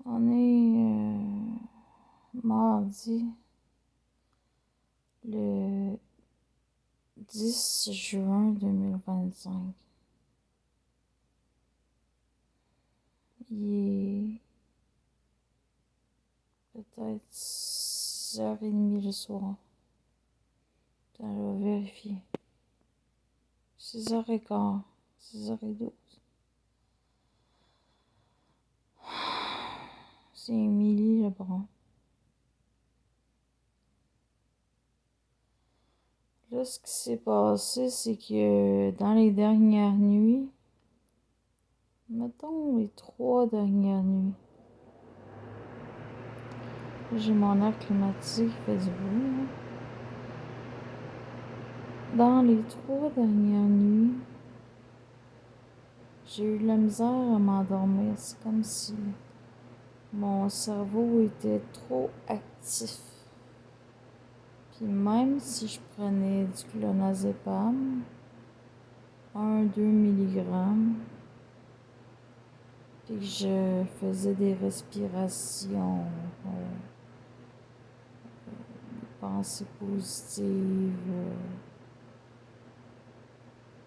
On est mardi, le 10 juin 2025. Il est peut-être 6h30 le soir. Attends, je vais vérifier. 6h15, 6h12. C'est Émilie Lebrun. Là, ce qui s'est passé, c'est que dans les dernières nuits, mettons les 3 dernières nuits, j'ai mon air climatisé qui fait du bruit, là. Dans les 3 dernières nuits, j'ai eu de la misère à m'endormir. C'est comme si mon cerveau était trop actif. Puis même si je prenais du clonazepam, 1-2 mg, puis que je faisais des respirations, des pensées positives,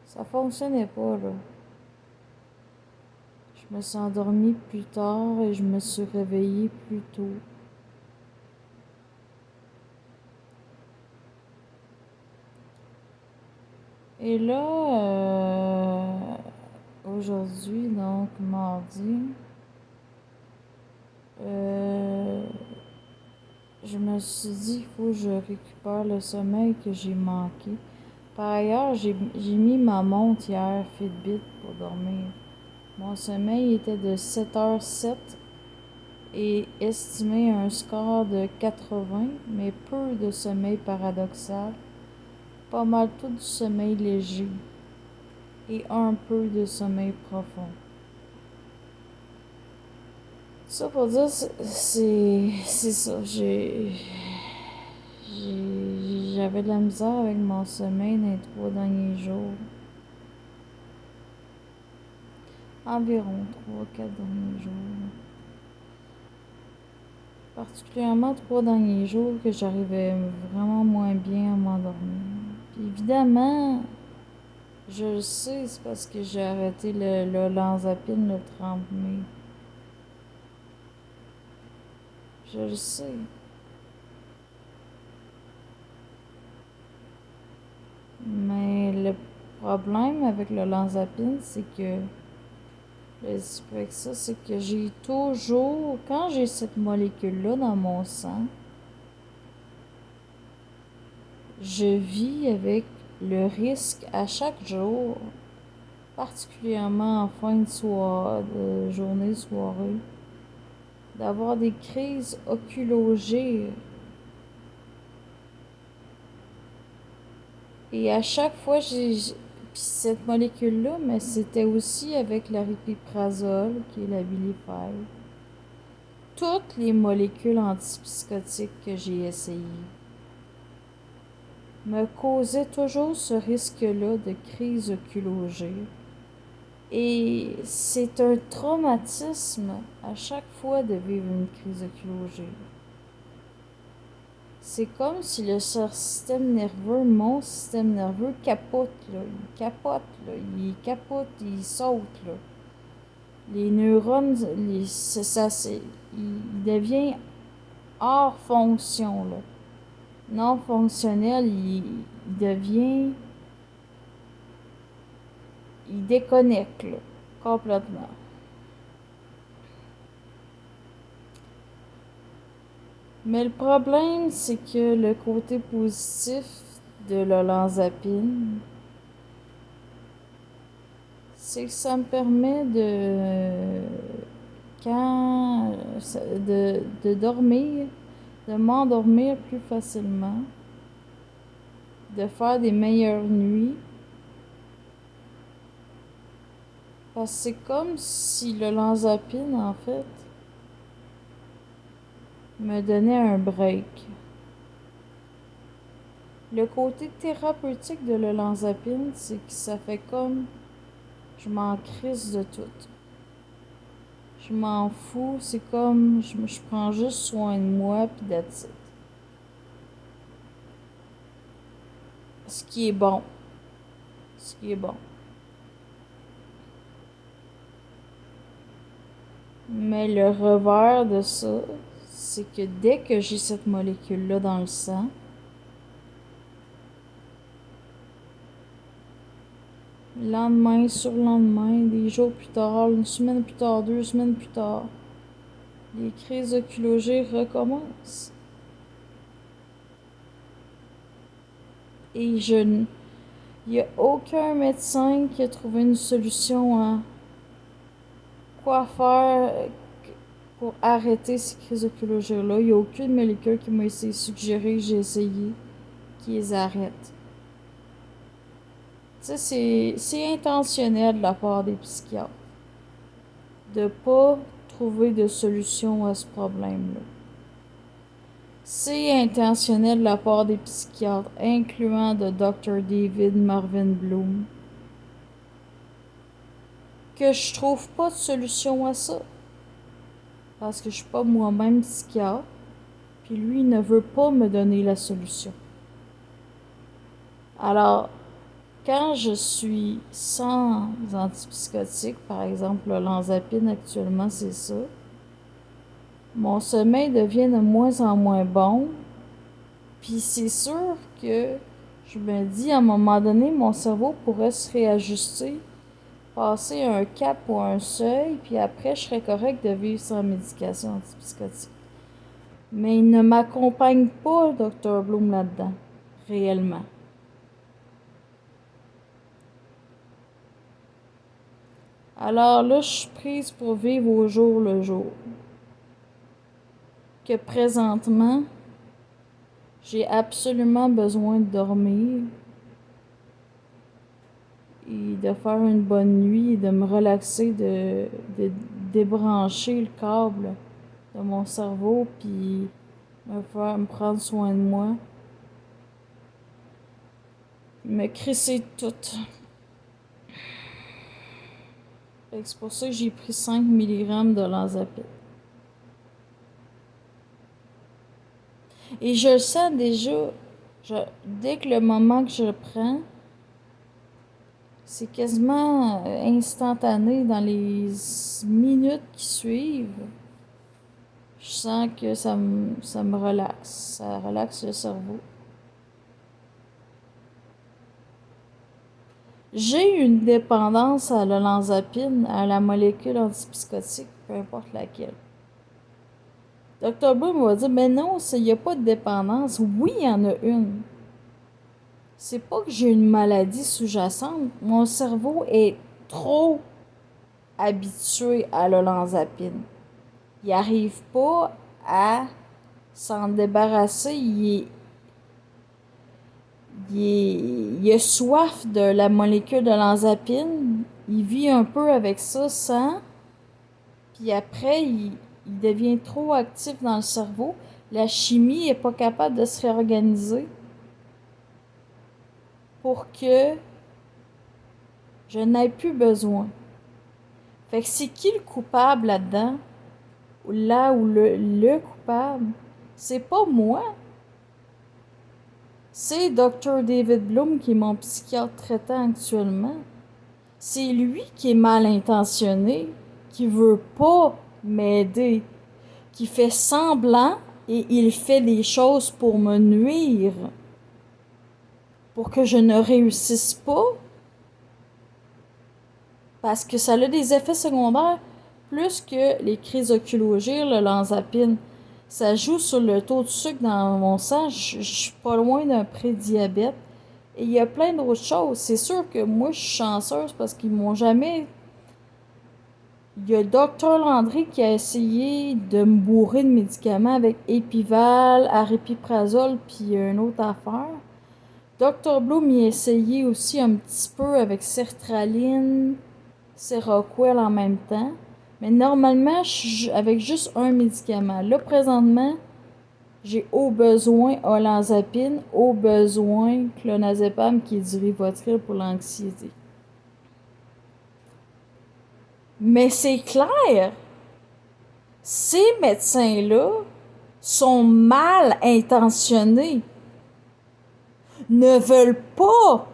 ça fonctionnait pas, là. Je me suis endormie plus tard et je me suis réveillée plus tôt. Et là, aujourd'hui, donc mardi, je me suis dit qu'il faut que je récupère le sommeil que j'ai manqué. Par ailleurs, j'ai mis ma montre hier, Fitbit, pour dormir. Mon sommeil était de 7h07 et estimé à un score de 80, mais peu de sommeil paradoxal. Pas mal tout du sommeil léger et un peu de sommeil profond. Ça pour dire, c'est ça. J'avais de la misère avec mon sommeil dans les 3 derniers jours. Environ 3-4 derniers jours. Particulièrement 3 derniers jours que j'arrivais vraiment moins bien à m'endormir. Puis évidemment, je le sais, c'est parce que j'ai arrêté le Olanzapine le 30 mai. Je le sais. Mais le problème avec le Olanzapine, c'est que avec ça, c'est que j'ai toujours, quand j'ai cette molécule-là dans mon sang, je vis avec le risque à chaque jour, particulièrement en fin de soirée, de journée, soirée, d'avoir des crises oculogées. Et à chaque fois, puis cette molécule-là, mais c'était aussi avec l'aripiprazole, qui est la Abilify. Toutes les molécules antipsychotiques que j'ai essayées me causaient toujours ce risque-là de crise oculogée. Et c'est un traumatisme à chaque fois de vivre une crise oculogée. C'est comme si le système nerveux, mon système nerveux, capote, là. Il capote, là. Il capote, il saute, là. Les neurones, il devient hors fonction, là. Non fonctionnel, devient, il déconnecte, là, complètement. Mais le problème, c'est que le côté positif de l'olanzapine, c'est que ça me permet de dormir, de m'endormir plus facilement, de faire des meilleures nuits. Parce que c'est comme si l'olanzapine, en fait, me donnait un break. Le côté thérapeutique de l'olanzapine, c'est que ça fait comme je m'en crisse de tout. Je m'en fous. C'est comme, je prends juste soin de moi, puis that's it. Ce qui est bon. Ce qui est bon. Mais le revers de ça, c'est que dès que j'ai cette molécule-là dans le sang, lendemain sur lendemain, des jours plus tard, une semaine plus tard, 2 semaines plus tard, les crises oculogées recommencent. Et il n'y a aucun médecin qui a trouvé une solution à quoi faire pour arrêter ces crises oculogées-là. Il n'y a aucune molécule qui m'a essayé suggéré, j'ai essayé, qui les arrête. Tu sais, c'est intentionnel de la part des psychiatres de pas trouver de solution à ce problème-là. C'est intentionnel de la part des psychiatres, incluant de Dr. David Marvin Bloom, que je trouve pas de solution à ça. Parce que je suis pas moi-même psychiatre, puis lui ne veut pas me donner la solution. Alors, quand je suis sans antipsychotique, par exemple l'olanzapine actuellement, c'est ça, mon sommeil devient de moins en moins bon. Puis c'est sûr que je me dis, à un moment donné, mon cerveau pourrait se réajuster, passer un cap ou un seuil, puis après, je serais correct de vivre sans médication antipsychotique. Mais il ne m'accompagne pas, Dr. Bloom, là-dedans, réellement. Alors là, je suis prise pour vivre au jour le jour. Que présentement, j'ai absolument besoin de dormir et de faire une bonne nuit et de me relaxer, de débrancher le câble de mon cerveau puis me prendre soin de moi. Me crisser tout. C'est pour ça que j'ai pris 5 mg de l'olanzapine. Et je le sens déjà, dès que le moment que je le prends, c'est quasiment instantané dans les minutes qui suivent. Je sens que ça me relaxe. Ça relaxe le cerveau. J'ai une dépendance à l'olanzapine, à la molécule antipsychotique, peu importe laquelle. Dr. Bloom va dire, mais non, il n'y a pas de dépendance. Oui, il y en a une. C'est pas que j'ai une maladie sous-jacente. Mon cerveau est trop habitué à l'olanzapine. Il n'arrive pas à s'en débarrasser. Il a soif de la molécule de l'olanzapine. Il vit un peu avec ça sans. Puis après, il devient trop actif dans le cerveau. La chimie n'est pas capable de se réorganiser pour que je n'ai plus besoin. Fait que c'est qui le coupable là-dedans? Là où le coupable, c'est pas moi. C'est Dr. David Bloom qui est mon psychiatre traitant actuellement. C'est lui qui est mal intentionné, qui veut pas m'aider, qui fait semblant et il fait des choses pour me nuire, pour que je ne réussisse pas. Parce que ça a des effets secondaires plus que les crises oculogires, le l'olanzapine. Ça joue sur le taux de sucre dans mon sang. Je suis pas loin d'un prédiabète. Et il y a plein d'autres choses. C'est sûr que moi, je suis chanceuse parce qu'ils m'ont jamais... Il y a le docteur Landry qui a essayé de me bourrer de médicaments avec Epival, Aripiprazole, puis une autre affaire. Dr. Bloom y a essayé aussi un petit peu avec sertraline, Seroquel en même temps. Mais normalement, je suis avec juste un médicament. Là, présentement, j'ai au besoin olanzapine, au besoin clonazepam qui est du Rivotril pour l'anxiété. Mais c'est clair Ces médecins-là sont mal intentionnés, ne veulent pas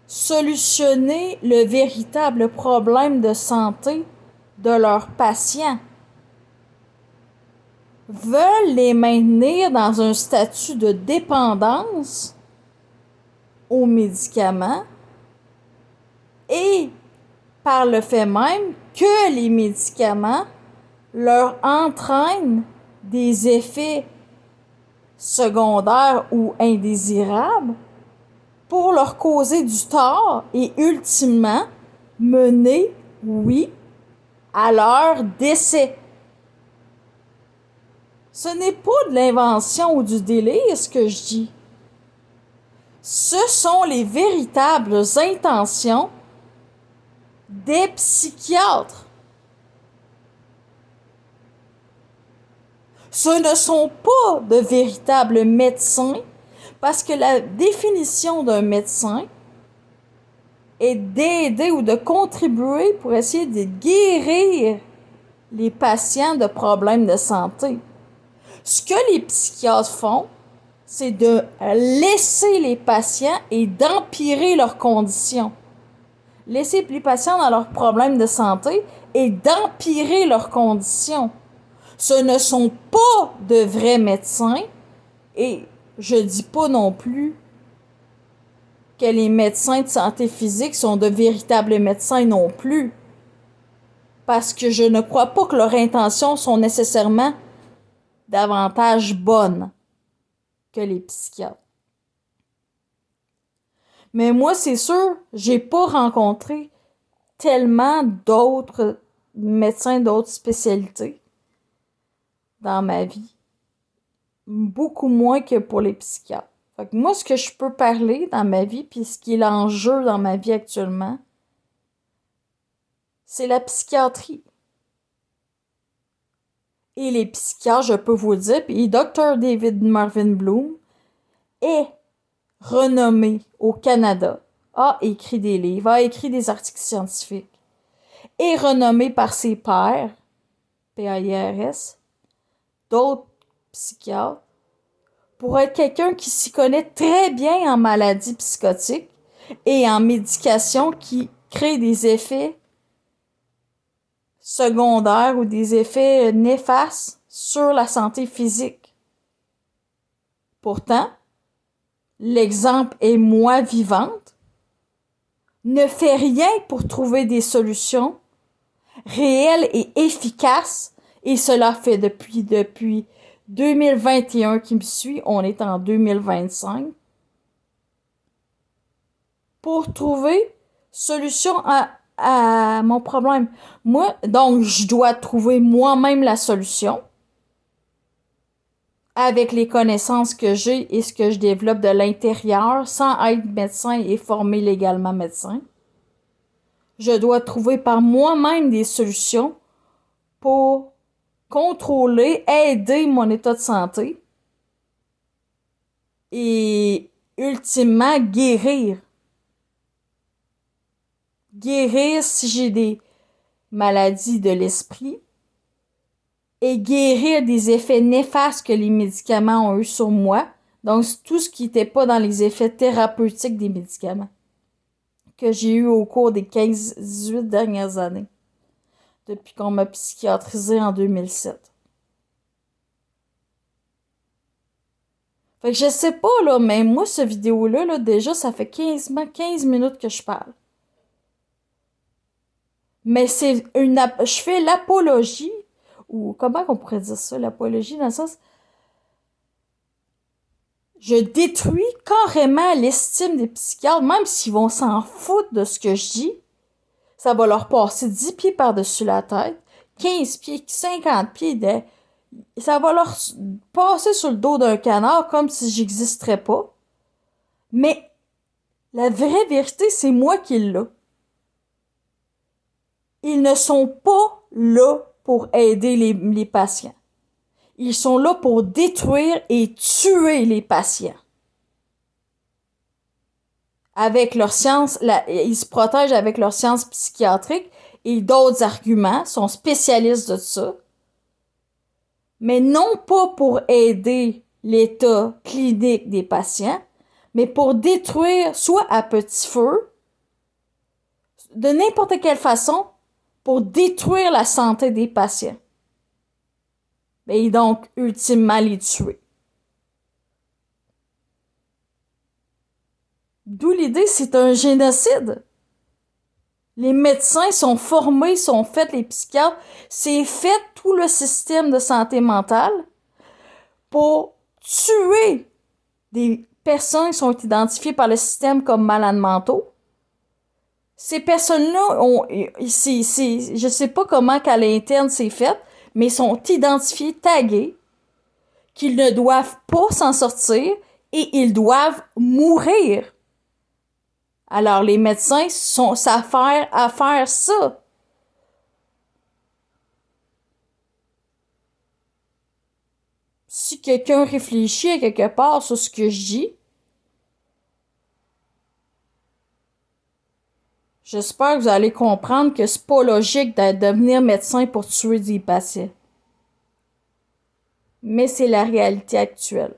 solutionner le véritable problème de santé de leurs patients, veulent les maintenir dans un statut de dépendance aux médicaments et par le fait même que les médicaments leur entraînent des effets secondaires ou indésirables pour leur causer du tort et ultimement mener, oui, à leur décès. Ce n'est pas de l'invention ou du délire ce que je dis. Ce sont les véritables intentions des psychiatres. Ce ne sont pas de véritables médecins parce que la définition d'un médecin est d'aider ou de contribuer pour essayer de guérir les patients de problèmes de santé. Ce que les psychiatres font, c'est de laisser les patients et d'empirer leurs conditions. Laisser les patients dans leurs problèmes de santé et d'empirer leurs conditions. Ce ne sont pas de vrais médecins et je dis pas non plus que les médecins de santé physique sont de véritables médecins non plus. Parce que je ne crois pas que leurs intentions sont nécessairement davantage bonnes que les psychiatres. Mais moi, c'est sûr, j'ai pas rencontré tellement d'autres médecins d'autres spécialités dans ma vie. Beaucoup moins que pour les psychiatres. Fait que moi, ce que je peux parler dans ma vie, puis ce qui est l'enjeu dans ma vie actuellement, c'est la psychiatrie. Et les psychiatres, je peux vous le dire, puis Dr. David Marvin Bloom est renommé au Canada, a écrit des livres, a écrit des articles scientifiques, est renommé par ses pairs, PAIRS, d'autres psychiatres, pour être quelqu'un qui s'y connaît très bien en maladies psychotiques et en médication qui crée des effets secondaires ou des effets néfastes sur la santé physique. Pourtant, l'exemple est moi vivante, ne fait rien pour trouver des solutions réelles et efficaces, et cela fait depuis 2021 qui me suit, on est en 2025, pour trouver solution à mon problème. Moi, donc, je dois trouver moi-même la solution avec les connaissances que j'ai et ce que je développe de l'intérieur sans être médecin et formé légalement médecin. Je dois trouver par moi-même des solutions pour contrôler, aider mon état de santé et ultimement guérir. Guérir si j'ai des maladies de l'esprit et guérir des effets néfastes que les médicaments ont eu sur moi. Donc, tout ce qui n'était pas dans les effets thérapeutiques des médicaments que j'ai eu au cours des 15-18 dernières années, depuis qu'on m'a psychiatrisé en 2007. Fait que je sais pas, là, mais moi, cette vidéo-là, là, déjà, ça fait 15 minutes que je parle. Mais c'est je fais l'apologie, ou comment on pourrait dire ça, l'apologie, dans le sens, je détruis carrément l'estime des psychiatres, même s'ils vont s'en foutre de ce que je dis. Ça va leur passer 10 pieds par-dessus la tête, 15 pieds, 50 pieds, ça va leur passer sur le dos d'un canard comme si j'existerais pas. Mais la vraie vérité, c'est moi qui l'ai. Ils ne sont pas là pour aider les patients. Ils sont là pour détruire et tuer les patients. Avec leur science, ils se protègent avec leur science psychiatrique et d'autres arguments, sont spécialistes de ça, mais non pas pour aider l'état clinique des patients, mais pour détruire, soit à petit feu, de n'importe quelle façon, pour détruire la santé des patients. Et donc, ultimement, les tuer. D'où l'idée, c'est un génocide. Les médecins sont formés, sont faits, les psychiatres, c'est fait tout le système de santé mentale pour tuer des personnes qui sont identifiées par le système comme malades mentaux. Ces personnes-là je sais pas comment qu'à l'interne c'est fait, mais sont identifiées, taguées, qu'ils ne doivent pas s'en sortir et ils doivent mourir. Alors, les médecins savent à faire ça. Si quelqu'un réfléchit à quelque part sur ce que je dis, j'espère que vous allez comprendre que c'est pas logique de devenir médecin pour tuer des patients. Mais c'est la réalité actuelle.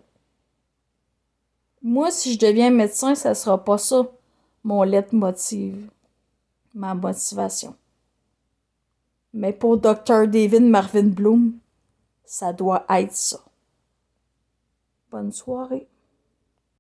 Moi, si je deviens médecin, ça sera pas ça, mon leitmotiv, ma motivation. Mais pour Dr. David Marvin Bloom, ça doit être ça. Bonne soirée.